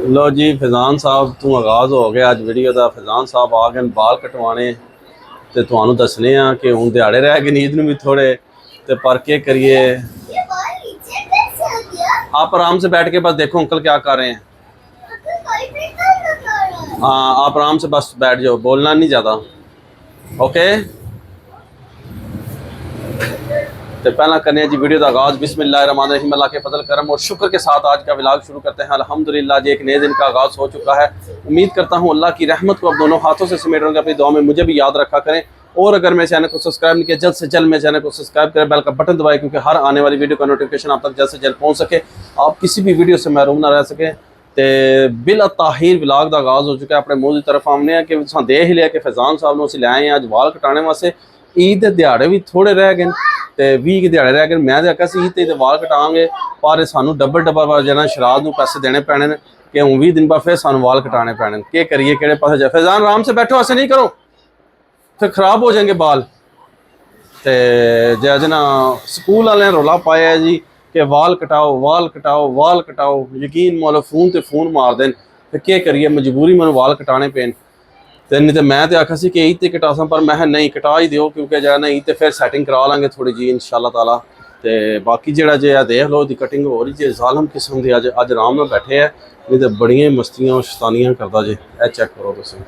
लो जी फैजान साहब तू आगाज़ हो गया अज वीडियो का। फैजान साहब आ गए बाल कटवाने तो तुहानू दसने कि हूँ दिहाड़े रह गए नींद में भी थोड़े तो पर के करिए। आप आराम से बैठ के बस देखो अंकल क्या कर रहे हैं। हाँ आप आराम से बस बैठ जाओ, बोलना नहीं ज़्यादा। ओके तो पहला करने जी वीडियो का आगाज़ बिस्मिल्लाहिर्रहमानिर्रहीम अल्लाह के फजल करम और शुक्र के साथ आज का व्लॉग शुरू करते हैं। अल्हम्दुलिल्लाह जी एक नए दिन का आगाज़ हो चुका है। उम्मीद करता हूँ अल्लाह की रहमत को अब दोनों हाथों से समेट रहे अपनी दुआ में मुझे भी याद रखा करें। और अगर मेरे चैनल को सब्सक्राइब नहीं किया जल्द से जल्द मेरे चैनल को सब्सक्राइब करें, बेल का बटन दबाएं क्योंकि हर आने वाली वीडियो का नोटिफिकेशन आप तक जल्द से जल्द पहुँच सके, आप किसी भी वीडियो से महरूम ना रह सकें। तो बिल ताहिर व्लॉग का आगाज़ हो चुका है। अपने मुँह की तरफ आमने कि दे ही लिया कि फैजान साहब ने ले आए हैं अज वाल कटाने वास्ते। ईद के दिहाड़े भी थोड़े रह गए तो 20 के दिहाड़े रह गए। मैं तो आख्या ईद ते वाल कटांगे पर सानू डबल डबल जना शराब नूं पैसे देने पैने ने कि हूँ 20 दिन बाद फिर सानू वाल कटाने पैने। के करिए किहड़े पासे जाए। फैजान आराम से बैठो, ऐसे नहीं करो फिर खराब हो जाएंगे बाल। तो जज ना स्कूल वाले रौला पाया जी कि वाल कटाओ वाल कटाओ वाल कटाओ। यकीन मानो फोन ते फोन मार देन तो के करिए मजबूरी मैं वाल कटाने पेन। तो नहीं तो मैं तो आखा सी कि ईद ते कटा सा पर मैं नहीं कटा ही दिओ क्योंकि जो ना ईद ते फिर सैटिंग करा लांगे थोड़ी जी इंशाअल्लाह ताला। तो बाकी जो जे देख लो दी कटिंग हो रही जे जालम किस्म की अज अज आराम में बैठे है नहीं तो बड़िया मस्तियाँ शैतानियां करता जे। ए चेक करो तुसीं।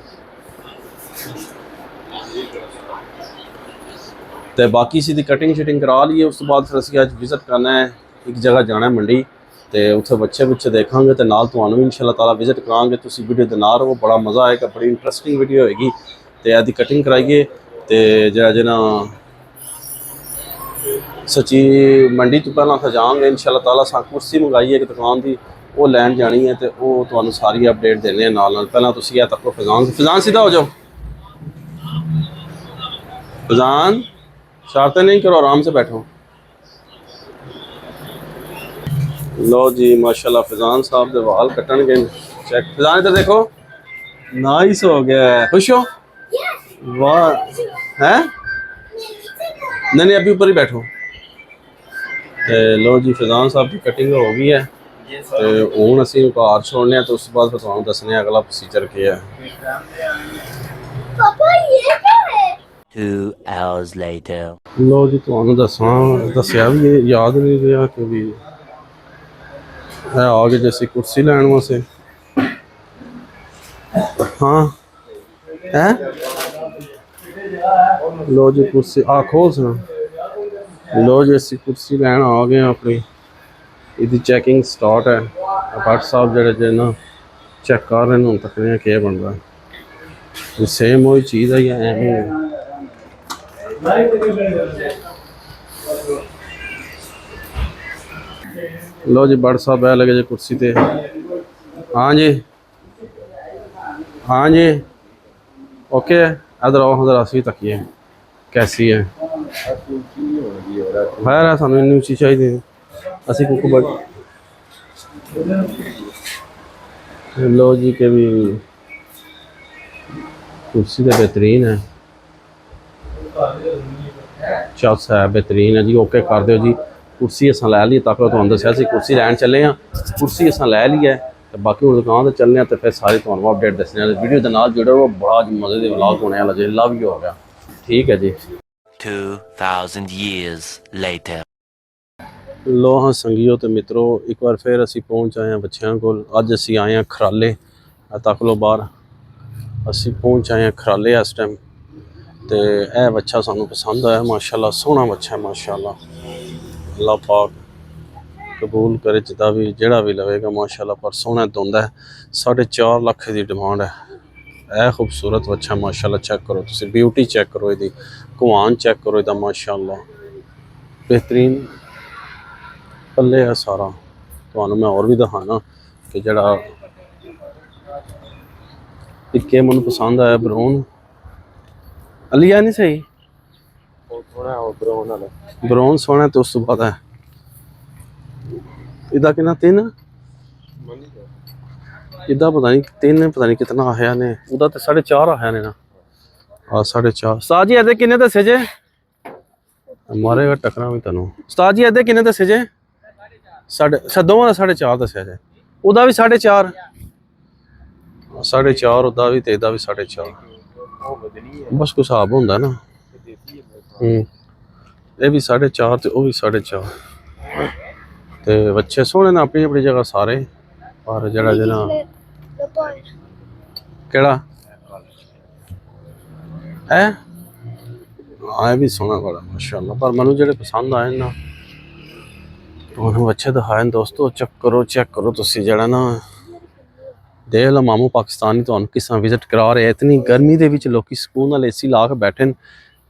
तो बाकी इसी कटिंग शटिंग करा ली है। उस तो बाद फिर असीं अज विजिट करना है एक जगह जाना है मंडी तो उत्थे बच्चे बुच्चे देखांगे तो नाल तुहानू इंशाअल्लाह ताला विजिट करांगे। तुसीं वीडियो दे नाल रहो, बड़ा मज़ा आएगा, बड़ी इंटरस्टिंग वीडियो होएगी। तो यदि कटिंग कराइए तो जो ना सच्ची मंडी तो पहला फिर जाएंगे इंशाअल्लाह ताला। सा कुर्सी मंगाई है एक दुकान की वो लैन जानी है तो वो तुहानू सारी अपडेट देने नाल। पहला तुसीं यह तको फैजान सीधा हो जाओ। फैजान शरारतें नहीं करो, आराम से बैठो। लो जी माशाल्लाह फैजान साहब के वाल कटन गए। चेक फैजान इधर देखो, नाइस हो गया है। खुश हो? वाह है नहीं नहीं अभी ऊपर ही बैठो। तो लो जी फैजान साहब की कटिंग हो गई है तो हूँ असीं घर छोड़ने तो उस बाद तुहानू दसने अगला प्रोसीजर क्या है। 2 hours later. लो जी तुहानू दस्या भी ये याद नहीं रहा कि भी है आ गए जैसी कुर्सी लैन वास्ते। हाँ है लो जी कुर्सी आ खोल सुना। लो जी असी कुर्सी लैन आ गए अपनी इसकी चैकिंग स्टार्ट है। भट्ट साहब जे ना चेक कर रहे हैं हूँ तकने क्या बन रहा है। सेम वही चीज़ है या एवं लो जी भट्ट साहब बह लगे जी कुर्सी पे। हाँ जी हाँ जी ओके इधर आओ इधर असी तकिए कैसी है खैर है सानू इन्नी उची चाहिए असी कुक लो जी के भी कुर्सी तो बेहतरीन है, चस है बेहतरीन है जी। ओके कर दो जी कुर्सी अस लै ली तक तुहानू दस्या सी कुर्सी लैन चले हाँ। कुर्सी अस लै ली है तो बाकी हूँ दुकान तो चलने तो फिर सारी तुहानू अपडेट दसने वीडियो के नाल जुड़े वो बड़ा मज़े के व्लॉग होने वाला जी। लव यू हो गया ठीक है जी। 2000 years later. लो हाँ संगियो तो मित्रों एक बार फिर असी पहुँच आए हैं बच्चों को। अज असी आए हैं खराले तक लो बाहर असी पहुँच आए हैं खराले इस टाइम। तो यह बच्चा सानू पसंद आया माशाल्लाह, सोहना बच्चा है माशाल्लाह। अल्लाह पाक कबूल करे जिदा भी जेड़ा भी लवेगा माशाल्लाह। पर सोहना धुंद है 4.5 लाख की डिमांड है। यह खूबसूरत बच्चा माशाल्लाह। चेक करो तुम ब्यूटी चेक करो इसकी घुमान चेक करो इसका माशाल्लाह बेहतरीन पल्ले है सारा। तो मैं और भी दिखाना कि जड़ा टिक्के मैं पसंद आया ब्राउन अलिया नहीं सही ब्राउन सोना। तो उस तो बाद है इदा कि 3 इदा पता नहीं 3 पता नहीं कितना आया ने उदा तो 4.5 आया ने ना। हाँ 4.5 उस्ताद जी एदे किन्ने दसे जे मारेगा टकरा भी तेनों। उस्ताद जी एदे किन्ने दसे जे दोवां का 4.5 दसिया जे उदा भी 4.5 4.5 ਉਹਦਾ ਵੀ ਤੇ ਇਹਦਾ ਵੀ 4.5 ਬਸ ਕੁਛ ਹਿਸਾਬ ਹੁੰਦਾ ਨਾ। ਇਹ ਵੀ 4.5 ਤੇ ਉਹ ਵੀ 4.5 ਤੇ ਬੱਚੇ ਸੋਹਣੇ ਨੇ ਆਪਣੀ ਆਪਣੀ ਜਗ੍ਹਾ ਸਾਰੇ। ਪਰ ਜਿਹੜਾ ਕਿਹੜਾ ਹੈ ਆ ਵੀ ਸੋਹਣਾ ਬੜਾ ਮਾਸ਼ਾਅੱਲਾ। ਪਰ ਮੈਨੂੰ ਜਿਹੜੇ ਪਸੰਦ ਆਏ ਨਾ ਉਹਨੂੰ ਅੱਛੇ ਦਿਖਾਏ ਨੇ ਦੋਸਤੋ। ਚੈੱਕ ਕਰੋ ਤੁਸੀਂ ਜਿਹੜਾ ਨਾ ਦੇਖ ਲਓ ਮਾਮੂ ਪਾਕਿਸਤਾਨੀ ਤੁਹਾਨੂੰ ਕਿਸ ਤਰ੍ਹਾਂ ਵਿਜ਼ਿਟ ਕਰਾ ਰਹੇ। ਇਤਨੀ ਗਰਮੀ ਦੇ ਵਿੱਚ ਲੋਕੀ ਸਕੂਨ ਨਾਲ ਏਸੀ ਲਾ ਕੇ ਬੈਠੇ ਨੇ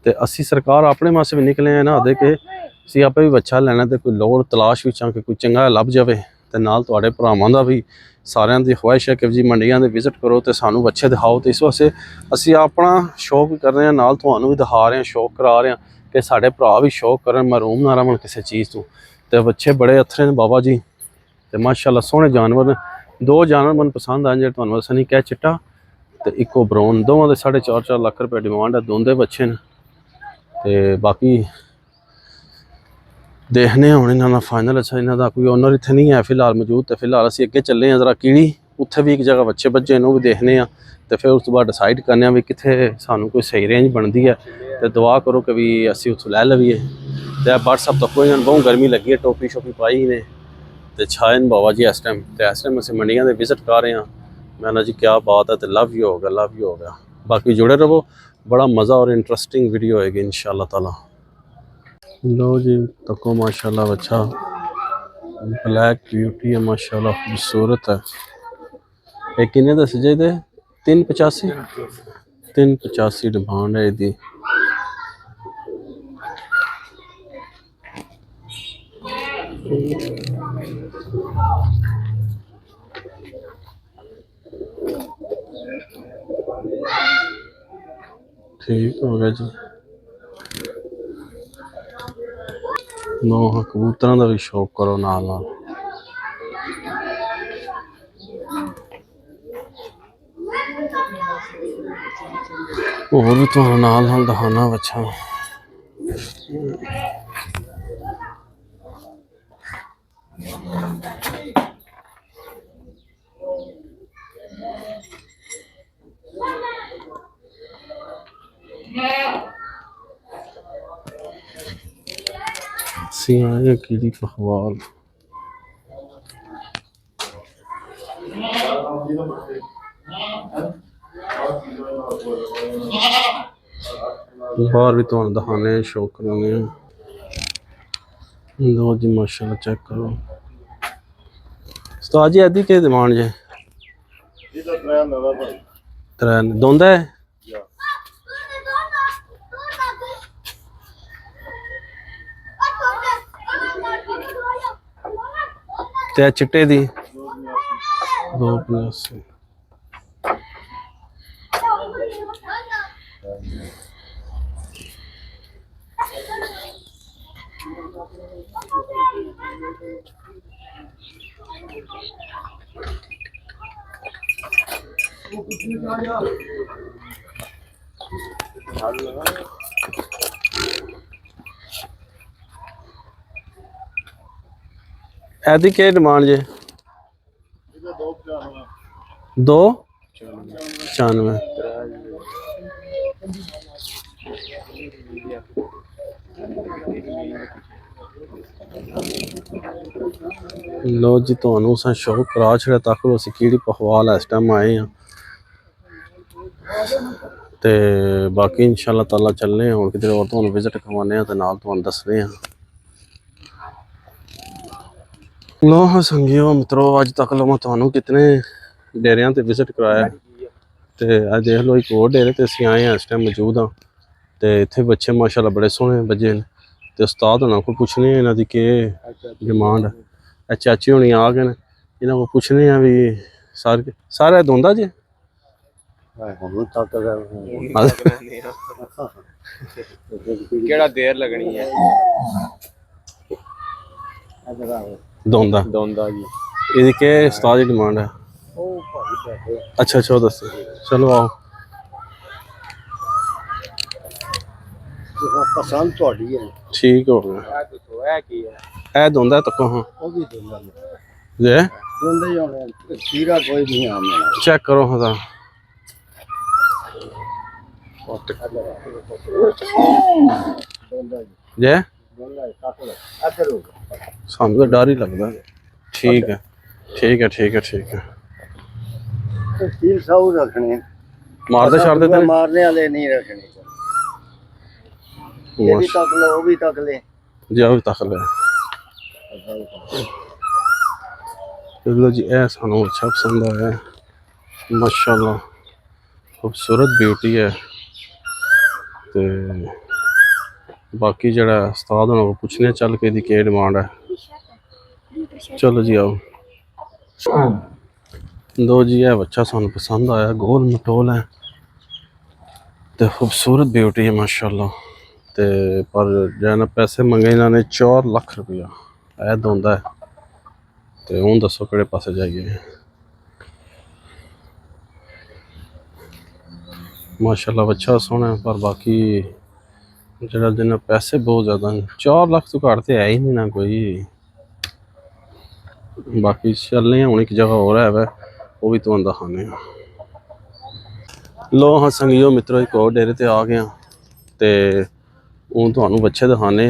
ਤੇ ਅਸੀਂ ਸਰਕਾਰ ਆਪਣੇ ਵਾਸਤੇ ਵੀ ਨਿਕਲੇ ਆ ਨਾ ਦੇ ਕੇ ਅਸੀਂ ਆਪੇ ਵੀ ਬੱਚਾ ਲੈਣਾ ਤੇ ਕੋਈ ਲੋੜ ਤਲਾਸ਼ ਵਿੱਚ ਆ ਕਿ ਕੋਈ ਚੰਗਾ ਲੱਭ ਜਾਵੇ। ਤੇ ਨਾਲ ਤੁਹਾਡੇ ਭਰਾਵਾਂ ਦਾ ਵੀ ਸਾਰਿਆਂ ਦੀ ਖੁਆਇਸ਼ ਹੈ ਕਿ ਜੀ ਮੰਡੀਆਂ ਦੇ ਵਿਜ਼ਿਟ ਕਰੋ ਤੇ ਸਾਨੂੰ ਬੱਚੇ ਦਿਖਾਓ। ਤੇ ਇਸ ਵਾਸਤੇ ਅਸੀਂ ਆਪਣਾ ਸ਼ੌਕ ਵੀ ਕਰ ਰਹੇ ਹਾਂ, ਨਾਲ ਤੁਹਾਨੂੰ ਵੀ ਦਿਖਾ ਰਹੇ ਹਾਂ, ਸ਼ੌਕ ਕਰਾ ਰਹੇ ਹਾਂ ਕਿ ਸਾਡੇ ਭਰਾ ਵੀ ਸ਼ੌਕ ਕਰਨ, ਮਰੂਮ ਨਾ ਰਹਿਣ ਕਿਸੇ ਚੀਜ਼ ਤੋਂ। ਤੇ ਬੱਚੇ ਬੜੇ ਅੱਥਰੇ ਨੇ ਬਾਬਾ ਜੀ ਤੇ ਮਾਸ਼ਾਅੱਲਾ ਸੋਹਣੇ ਜਾਨਵਰ ਨੇ। 2 ਜਾਨਵਰ ਮੈਨੂੰ ਪਸੰਦ ਆਏ ਜਿਹੜੇ ਤੁਹਾਨੂੰ ਦੱਸਿਆ ਨਹੀਂ, ਕਿਆ ਚਿੱਟਾ ਤੇ ਇੱਕੋ ਬਰਾਊਨ। ਦੋਵਾਂ ਦੇ 4.5 ਲੱਖ ਰੁਪਏ ਡਿਮਾਂਡ ਹੈ। ਦੋਂਦੇ ਬੱਚੇ ਨੇ ਤੇ ਬਾਕੀ ਦੇਖਨੇ ਹੁਣ ਇਹਨਾਂ ਦਾ ਫਾਈਨਲ। ਅੱਛਾ ਇਹਨਾਂ ਦਾ ਕੋਈ ਓਨਰ ਇੱਥੇ ਨਹੀਂ ਹੈ ਫਿਲਹਾਲ ਮੌਜੂਦ ਤੇ ਫਿਲਹਾਲ ਅਸੀਂ ਅੱਗੇ ਚੱਲੇ ਹਾਂ ਜ਼ਰਾ ਕੀੜੀ ਉੱਥੇ ਵੀ ਇੱਕ ਜਗ੍ਹਾ ਬੱਚੇ ਬੱਜੇ ਨੇ ਉਹ ਵੀ ਦੇਖਨੇ ਆ ਤੇ ਫਿਰ ਉਸ ਤੋਂ ਬਾਅਦ ਡਿਸਾਈਡ ਕਰਨੇ ਆ ਵੀ ਕਿੱਥੇ ਸਾਨੂੰ ਕੋਈ ਸਹੀ ਰੇਂਜ ਬਣਦੀ ਹੈ ਤੇ ਦੁਆ ਕਰੋ ਕਿ ਵੀ ਅਸੀਂ ਉੱਥੋਂ ਲੈ ਲਵੀਏ। ਤੇ WhatsApp ਤੋਂ ਕੋਈ ਬਹੁਤ ਗਰਮੀ ਲੱਗੀ ਹੈ, ਟੋਪੀ ਸ਼ੋਪੀ ਪਾਈ ਨੇ ਤੇ ਛਾਇਨ ਬਾਬਾ ਜੀ ਇਸ ਟਾਈਮ ਅਸੀਂ ਮੰਡੀਆਂ ਦੇ ਵਿਜ਼ਿਟ ਕਰ ਰਹੇ ਹਾਂ। ਮੈਂ ਨਾ ਜੀ ਕਿਆ ਬਾਤ ਹੈ ਤੇ ਲਵ ਯੂ ਹੋ ਗਿਆ। ਬਾਕੀ ਜੁੜੇ ਰਹੋ, बड़ा मज़ा और इंटरेस्टिंग वीडियो होएगी इंशाल्लाह ताला। लो जी तको माशाल्लाह अच्छा ब्लैक ब्यूटी है माशाल्लाह, खूबसूरत है। ये किन्ने दस जे दे 385 डिमांड है इसकी। ठीक हो गया जी। नो कबूतर का भी शौक करो नाल नाल। और भी तो नाल नाल दिखाना बच्चा। सियाने कीड़ी पखवाल बाहर भी तो दिखाने शौक कराने। लो जी माशाल्लाह चेक करो। उस्ताद जी अद्धी के डिमांड जे? त्रै दोंदा है। ते चिट्टे दी 285। ऐदी क्या डिमांड जे? 295। लो जी तो शौक करा छड़े तक असी कीड़ी पखवाल इस टाइम आए हैं ते बाकी इंशाल्लाह ताला चलने और किधर और तो विजिट करवाने ते नाल तो दसने हैं। लो हाँ संगियो मित्रों अज तक लो मैं तुहानू कितने डेरियां ते विजिट कराया ते अज देख लो एक और डेरे ते असीं आए हैं इस टाइम मौजूद हाँ ते इत्थे बच्चे माशाल्लाह बड़े सोहने बजे ने ते उस्ताद होना को पुछने इन्हां दी के डिमांड है। चाची होनी आ गए ने इन्हां को पुछने हैं भी सारे दोंदा जे केड़ा देर लगनी है दोंदा दोंदा जी। ਇਹਦੀ के उस्ताद की डिमांड है? अच्छा अच्छा दस चलो आओ पसंद थोड़ी है। ठीक हो गया। दसो है की है ए दोंदा तको हाँ वो भी दोंदा जे दोंदे ही होने खीरा कोई नहीं है हमें चेक करो हाँ जे सामने तो डर ही लगता है। ठीक है ठीक है ठीक है ठीक है। खीर साऊ रखने मारते शारदे तेरे मारने वाले नहीं रखने ये भी तक लो वो भी तक ले जाओ तक ले लो जी ऐ सानू अच्छा पसंद आया माशाल्लाह खूबसूरत ब्यूटी है ते बाकी जड़ा उस्ताद होना पूछने चल के दी क्या डिमांड है। चलो जी आओ दो जी है बच्चा सानू पसंद आया गोल मटोल है तो खूबसूरत ब्यूटी है माशाल्लाह ते पर जो ना पैसे मंगे इन्होंने 4 लाख रुपया ऐ दोंदा है तो हूँ दसो केड़े पासे जाइए। माशाल्लाह बच्चा सोहना है पर बाकी जरा जिन्ना पैसे बहुत ज़्यादा 4 लाख तो घट तो है ही नहीं ना कोई। बाकी चलने हूँ एक जगह हो रहा है वो भी तुहानू दिखाने लो हाँ संगियो मित्रों एक और डेरे ते आ गए ते हूँ तुहानू बच्चे दिखाने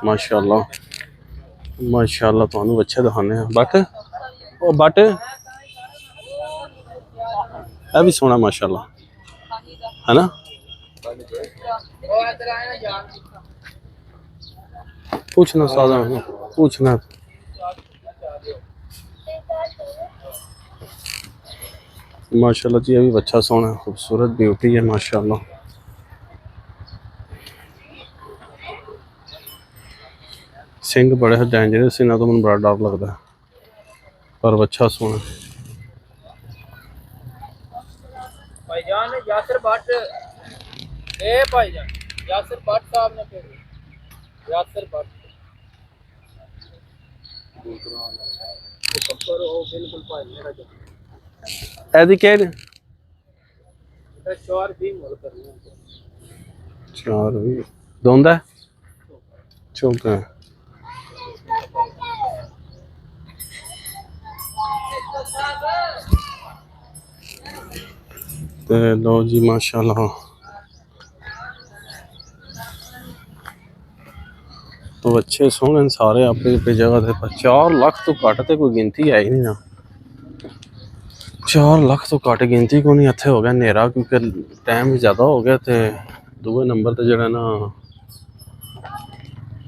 माशाल्लाह माशाल्लाह तुहानू बच्चे दिखाने बट ओ बट है भी सोहना माशाल्लाह है ना। पूछना सादा पूछना माशाल्लाह जी अभी बच्चा सोना खूबसूरत ब्यूटी है माशाल्लाह। सिंह बड़े डेंजरस इन्हों तो मैं बड़ा डर लगता है पर बच्चा सोना भाईजान यासिर भट्ट ए भाईजान यासिर भट्ट साहब ने फिर यासिर भट्ट कपर हो बिल्कुल भाई मेरा जो ऐदी क्या चार भी मोल करनी 4 भी दोंदा चौका ते लो जी माशाल्लाह तो अच्छे सोहने सारे अपनी अपनी जगह से पर 4 लाख तो घट तो कोई गिनती है ही नहीं ना 4 लाख तो घट गिनती को नहीं इत्थे हो गया नेरा क्योंकि टाइम भी ज़्यादा हो गया तो दूसरे नंबर ते जड़ा ना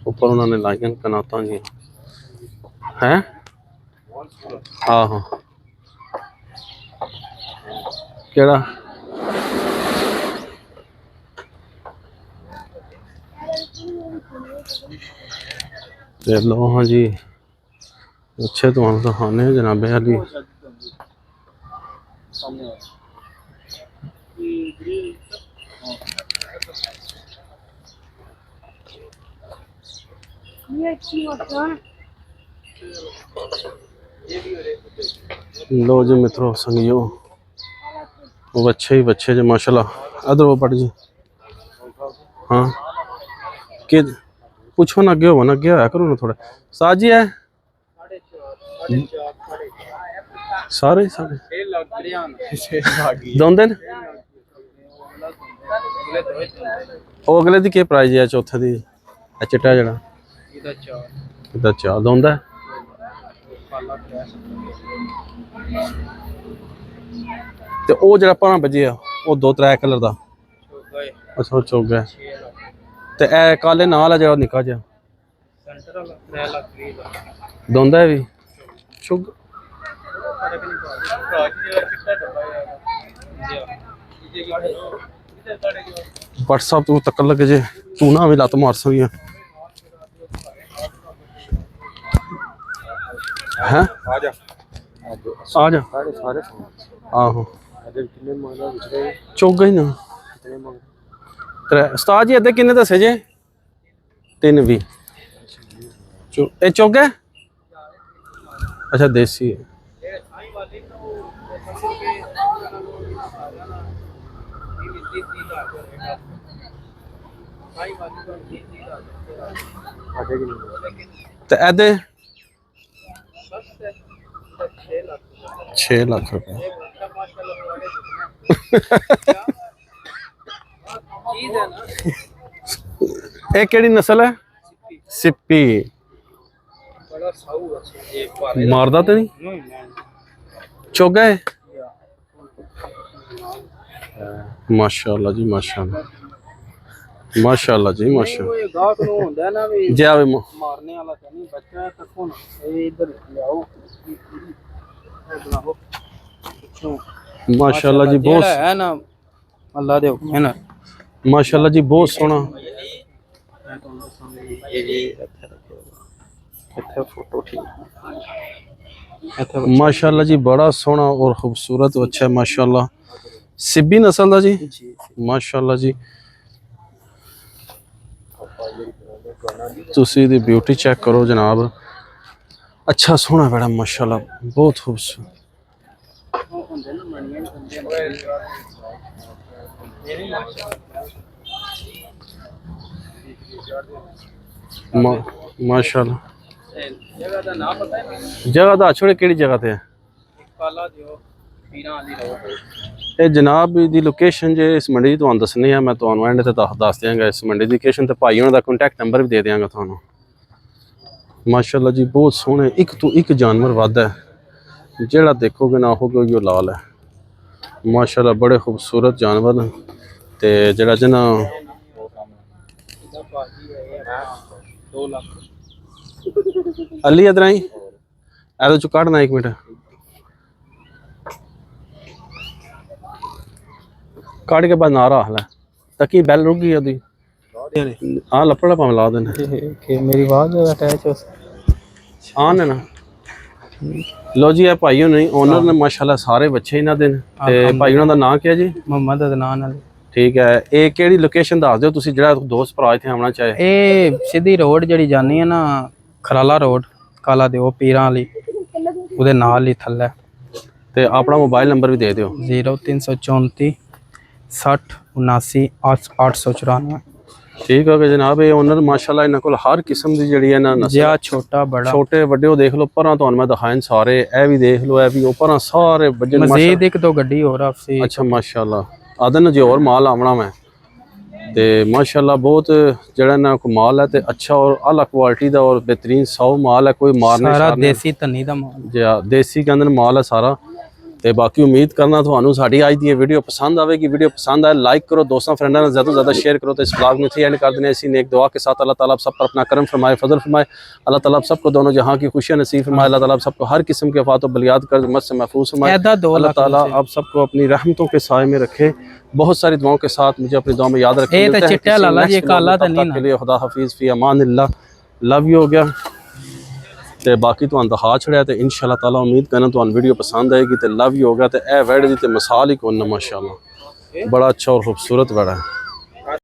ऊपर उन्होंने लाइक कनाता जी हैं हाँ हाँ केड़ा ते लो हाँ जी अच्छे तो हम दिखाने जनाबे अली लो जी मित्रों संगियो वो बच्चे ही बच्चे जो माशाल्लाह अदर वो पढ़ जी हाँ कि पूछो ना अगे हो ना अगे होया करो ना थोड़ा साज जी है सारे सारे दोंदे न ਉਹ ਅਗਲੇ ਦੀ ਕੀ ਪ੍ਰਾਈਸ ਹੈ ਚੌਥੇ ਦੀ ਆ ਚਿੱਟਾ ਜਿਹੜਾ ਇਹਦਾ ਚਾਰ ਦੋਂਦਾ ਤੇ ਉਹ ਜਿਹੜਾ ਪਾਣਾ ਵੱਜੇ ਆ ਉਹ 2-3 ਕਲਰ ਦਾ ਅੱਛਾ ਚੁੱਕ ਗਿਆ ਤੇ ਇਹ ਕਾਲੇ ਨਾਲ ਆ ਜਿਹੜਾ ਨਿੱਕਾ ਜਿਹਾ ਸੈਂਟਰ ਵਾਲਾ 3 ਲੱਖ ਦੋਂਦਾ ਵੀ ਚੁੱਕ व्हाट्सअप तू तक लगे जे तू ना भी लत मार सकी है आ जा आहो चौक गई ना उस्ताद जी अद्धे किन्ने दसे जे 3 भी चौक है अच्छा देसी है ਤੇ ਇਹਦੇ 6 ਲੱਖ रुपए चीज है ना ਇਹ ਕਿਹੜੀ ਨਸਲ ਹੈ ਸਿੱਪੀ बड़ा साऊ है ये पारे ਮਾਰਦਾ ਤੇ ਨਹੀਂ नहीं ਚੋਗਾ ਹੈ ਮਾਸ਼ਾਅੱਲਾ ਜੀ ਮਾਸ਼ਾਅੱਲਾ ਮਾਸ਼ਾਅੱਲਾ ਜੀ ਮਾਸ਼ਾਅੱਲਾ ये गाहक नु होंदा ना भी ਜੇ ਆਵੇ मारने वाला तो नहीं बच्चा है तक ना ये इधर ले आओ ये बनाओ ਮਾਸ਼ਾਅੱਲਾ ਜੀ ਬਹੁਤ है ना अल्लाह दे हुक्म है ना माशाल्लाह जी बहुत सोहना फोटो ठीक माशाल्लाह जी बड़ा सोहना और खूबसूरत अच्छा है माशाल्लाह सिब्बी नस्ल दा जी माशाल्लाह जी तुसी दी ब्यूटी चेक करो जनाब अच्छा सोहना बड़ा माशाल्लाह बहुत खूबसूरत माशाल्लाह जगह का नाम पता है ना जगह दा छोड़े केड़ी जगह ते है काला दियो पीरा वाली रोड ਇਹ ਜਨਾਬ ਦੀ ਲੋਕੇਸ਼ਨ ਜੇ ਇਸ ਮੰਡੀ ਦੀ ਤੁਹਾਨੂੰ ਦੱਸਣੀ ਹੈ ਮੈਂ ਤੁਹਾਨੂੰ ਐਂਡ ਤੇ ਦੱਸ ਦਿਆਂਗਾ ਇਸ ਮੰਡੀ ਦੀ ਲੋਕੇਸ਼ਨ ਤੇ ਭਾਈ ਉਹਨਾਂ ਦਾ ਕੰਟੈਕਟ ਨੰਬਰ ਵੀ ਦੇ ਦਿਆਂਗਾ ਤੁਹਾਨੂੰ ਮਾਸ਼ਾਅੱਲਾ ਜੀ ਬਹੁਤ ਸੋਹਣੇ ਇੱਕ ਤੋਂ ਇੱਕ ਜਾਨਵਰ ਵੱਧ ਹੈ ਜਿਹੜਾ ਦੇਖੋਗੇ ਨਾ ਹੋਗੇ ਉਹ ਲਾਲ ਹੈ ਮਾਸ਼ਾਅੱਲਾ ਬੜੇ ਖੂਬਸੂਰਤ ਜਾਨਵਰ ਨੇ ਤੇ ਜਿਹੜਾ ਜਨਾ दो लाख ਅਲੀ ਇਧਰ ਆਈ ਇਹਦੇ ਚੋਂ ਕੱਢਣਾ ਇੱਕ ਮਿੰਟ ਕੱਢ ਕੇ ਬਾਅਦ ਨਾਰਾ ਹਲਾ ਤਾਂ ਕੀ ਬੈਲ ਰੁਕ ਗਈ ਉਹਦੀ ਹਾਂ ਲੱਪੜਾ ਭਾਵੇਂ ਲਾ ਦੇਣਾ कि मेरी आवाज अटैच हो ਆਨ ਹੈ ਨਾ ਲੋ ਜੀ ਇਹ ਭਾਈ ਹੋਣੀ ਓਨਰ ਨੇ ਮਾਸ਼ਾਅੱਲਾ ਸਾਰੇ ਬੱਚੇ ਇਹਨਾਂ ਦੇ ਨੇ ਤੇ ਭਾਈ ਉਹਨਾਂ ਦਾ ਨਾਂ ਕੀ ਹੈ ਜੀ मोहम्मद अदनान अली ਠੀਕ ਹੈ ਇਹ ਕਿਹੜੀ ਲੋਕੇਸ਼ਨ ਦੱਸ ਦਿਓ ਤੁਸੀਂ ਜਿਹੜਾ ਦੋਸਤ ਭਰਾ ਇੱਥੇ ਆਉਣਾ ਚਾਹੇ ਇਹ ਸਿੱਧੀ ਰੋਡ ਜਿਹੜੀ ਜਾਨੀ ਹੈ ਨਾ ਖਰਾਲਾ ਰੋਡ ਕਾਲਾ ਦਿਓ ਪੀਰਾਂ ਵਾਲੀ ਉਹਦੇ ਨਾਲ ਹੀ ਥੱਲੇ ਤੇ ਆਪਣਾ ਮੋਬਾਈਲ ਨੰਬਰ ਵੀ ਦੇ ਦਿਓ 0334 60 79 894 ਠੀਕ ਹੋ ਗਿਆ ਜਨਾਬ ਇਹ ਓਨਰ ਮਾਸ਼ਾਅੱਲਾ ਇਹਨਾਂ ਕੋਲ ਹਰ ਕਿਸਮ ਦੀ ਜਿਹੜੀ ਹੈ ਨਾ ਨਸਲ ਜਿਆ ਛੋਟਾ ਬੜਾ ਛੋਟੇ ਵੱਡੇ ਉਹ ਦੇਖ ਲਓ ਪਰਾਂ ਤੁਹਾਨੂੰ ਮੈਂ ਦਿਖਾਇਨ ਸਾਰੇ ਇਹ ਵੀ ਦੇਖ ਲਓ ਇਹ ਵੀ ਉਹ ਪਰਾਂ ਸਾਰੇ ਵੱਜਣ ਮਜ਼ੀਦ ਇੱਕ ਦੋ ਗੱਡੀ ਹੋਰ ਆਪਸੀ ਅੱਛਾ ਮਾਸ਼ਾਅੱਲਾ ਆਦਨ ਜੇ ਹੋਰ ਮਾਲ ਆਵਣਾ ਮੈਂ ਤੇ ਮਾਸ਼ਾਅੱਲਾ ਬਹੁਤ ਜਿਹੜਾ ਨਾ ਕੋ ਮਾਲ ਹੈ ਤੇ ਅੱਛਾ ਔਰ ਆਲਾ ਕੁਆਲਿਟੀ ਦਾ ਔਰ ਬਿਹਤਰੀਨ 100 ਮਾਲ ਹੈ ਕੋਈ ਮਾਰਨੇ ਸਾਰਾ ਸ਼ਾਰਨੇ ਦੇਸੀ ਧਨੀ ਦਾ ਮਾਲ ਜੀ ਦੇਸੀ ਕਹਿੰਦੇ ਨੇ ਮਾਲ ਹੈ ਸਾਰਾ ਤੇ ਬਾਕੀ ਉਮੀਦ ਕਰਨਾ ਤੁਹਾਨੂੰ ਸਾਡੀ ਅੱਜ ਦੀ ਇਹ ਵੀਡੀਓ ਪਸੰਦ ਆਵੇਗੀ ਵੀਡੀਓ पसंद आए लाइक करो दोस्तों फ्रेंडों ने ज़्यादा से ज़्यादा शेयर करो तो इस ब्लॉग में थी एंड कर देने ऐसी नेक दुआ के साथ अल्लाह ताला आप सब पर अपना करम फरमाए फजल फरमाए अल्लाह ताला आप सबको दोनों जहां की खुशियां नसीब फरमाए अल्लाह ताला आप सबको हर किस्म के आफात और बलियात कर मत से महफूज फरमाए अल्लाह ताला आप सबको अपनी रहमतों के साए में रखे बहुत सारी दुआओं के साथ मुझे अपनी दुआ में याद रखें ये तो चिट्टा लाला जी काला तो नहीं ना के लिए खुदा हाफिज़ फी अमान अल्लाह लव यू हो गया ਤੇ ਬਾਕੀ ਤੁਹਾਨੂੰ ਦਿਖਾ ਛੜਿਆ ਤੇ ਇਨਸ਼ਾਅੱਲਾ ਤਾਲਾ ਉਮੀਦ ਕਰਨਾ ਤੁਹਾਨੂੰ ਵੀਡੀਓ ਪਸੰਦ ਆਏਗੀ ਤੇ ਲਵ ਯੂ ਹੋਗਾ ਤੇ ਇਹ ਵੈੜ ਦੀ ਤੇ ਮਿਸਾਲ ਹੀ ਕੋਈ ਨਾ ਮਾਸ਼ਾਅੱਲਾ ਬੜਾ ਅੱਛਾ ਔਰ ਖੂਬਸੂਰਤ ਵੈੜ ਹੈ